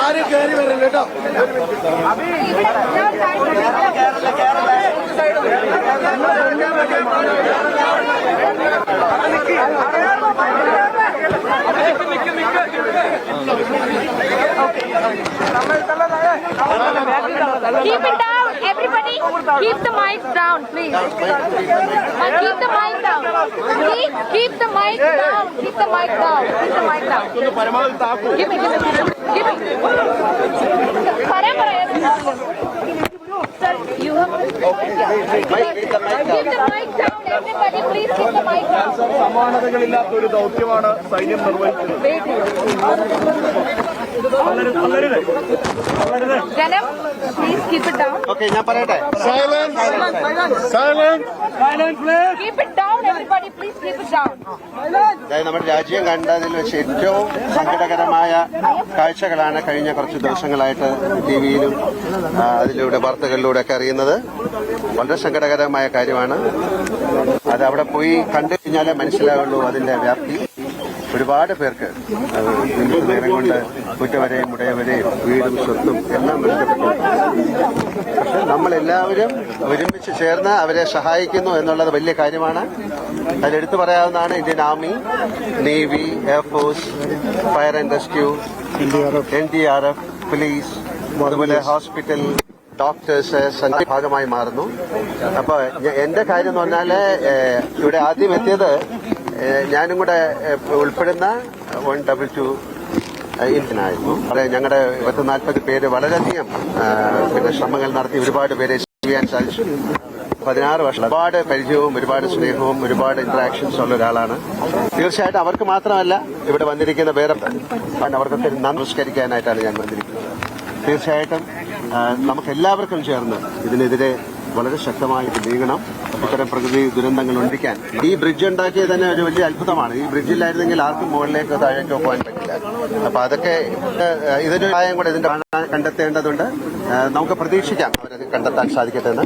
ആരും കയറി വരില്ല കേട്ടോ. Keep it down, everybody. Keep the mic down, please. Keep the mic down. Keep the mic down. Keep the mic down. Keep the mic down. Give me. Give me. Sir, you have. Keep the mic down, everybody. Please keep the mic down. സമാനതകളില്ലാത്ത ഒരു ദൗത്യമാണ് സൈന്യം നിർവഹിച്ചത്. Janam, please keep it down. Okay, ഞാൻ പറയട്ടെ. Silence. Keep it down, everybody. Please keep it down. നമ്മുടെ രാജ്യം കണ്ടതിൽ വെച്ച് ഏറ്റവും സങ്കടകരമായ കാഴ്ചകളാണ് കഴിഞ്ഞ കുറച്ച് ദിവസങ്ങളായിട്ട് ടിവിയിലും അതിലൂടെ വാർത്തകളിലൂടെ ഒക്കെ അറിയുന്നത്. വളരെ സങ്കടകരമായ കാര്യമാണ്. അത് അവിടെ പോയി കണ്ടു കഴിഞ്ഞാലേ മനസ്സിലാവുള്ളൂ അതിന്റെ വ്യാപ്തി. ഒരുപാട് പേർക്ക് നേരം കൊണ്ട് കുറ്റവരെയും ഉടയവരെയും വീടും സ്വത്തും എല്ലാം നഷ്ടപ്പെട്ടു. പക്ഷെ നമ്മളെല്ലാവരും ഒരുമിച്ച് ചേർന്ന് അവരെ സഹായിക്കുന്നു എന്നുള്ളത് വലിയ കാര്യമാണ്. അതിലെടുത്തു പറയാവുന്നതാണ് Indian army, navy, air force, fire and rescue, NDRF, police, അതുപോലെ ഹോസ്പിറ്റൽ, ഡോക്ടേഴ്സ് ഭാഗമായി മാറുന്നു. അപ്പൊ എന്റെ കാര്യം എന്ന് പറഞ്ഞാല് ഇവിടെ ആദ്യം എത്തിയത് ഞാനും കൂടെ ഉൾപ്പെടുന്ന 122 ഇന്ത്യനായിരുന്നു. ഞങ്ങളുടെ 40 പേര് വളരെയധികം ശ്രമങ്ങൾ നടത്തി ഒരുപാട് പേരെ ചെയ്യാൻ സാധിച്ചു. 16 വർഷം ഒരുപാട് പരിചയവും ഒരുപാട് സ്നേഹവും ഒരുപാട് ഇന്ററാക്ഷൻസ് ഉള്ള ഒരാളാണ്. തീർച്ചയായിട്ടും അവർക്ക് മാത്രമല്ല ഇവിടെ വന്നിരിക്കുന്ന വേറെ അവർക്കൊക്കെ നമസ്കരിക്കാനായിട്ടാണ് ഞാൻ വന്നിരിക്കുന്നത്. തീർച്ചയായിട്ടും നമുക്കെല്ലാവർക്കും ചേർന്ന് ഇതിനെതിരെ വളരെ ശക്തമായിട്ട് നീങ്ങണം. ഇത്തരം പ്രകൃതി ദുരന്തങ്ങൾ ഒഴിക്കാൻ ഈ ബ്രിഡ്ജ് ഉണ്ടാക്കിയത് തന്നെ ഒരു വലിയ അത്ഭുതമാണ്. ഈ ബ്രിഡ്ജില്ലായിരുന്നെങ്കിൽ ആർക്കും മുകളിലേക്കോ താഴേക്കോ പോകാൻ പറ്റില്ല. അപ്പൊ അതൊക്കെ ഇതിന്റെ സഹായം കൂടെ ഇതിന്റെ കണ്ടെത്തേണ്ടതുണ്ട്. നമുക്ക് പ്രതീക്ഷിക്കാം അവരത് കണ്ടെത്താൻ സാധിക്കട്ടെ എന്ന്.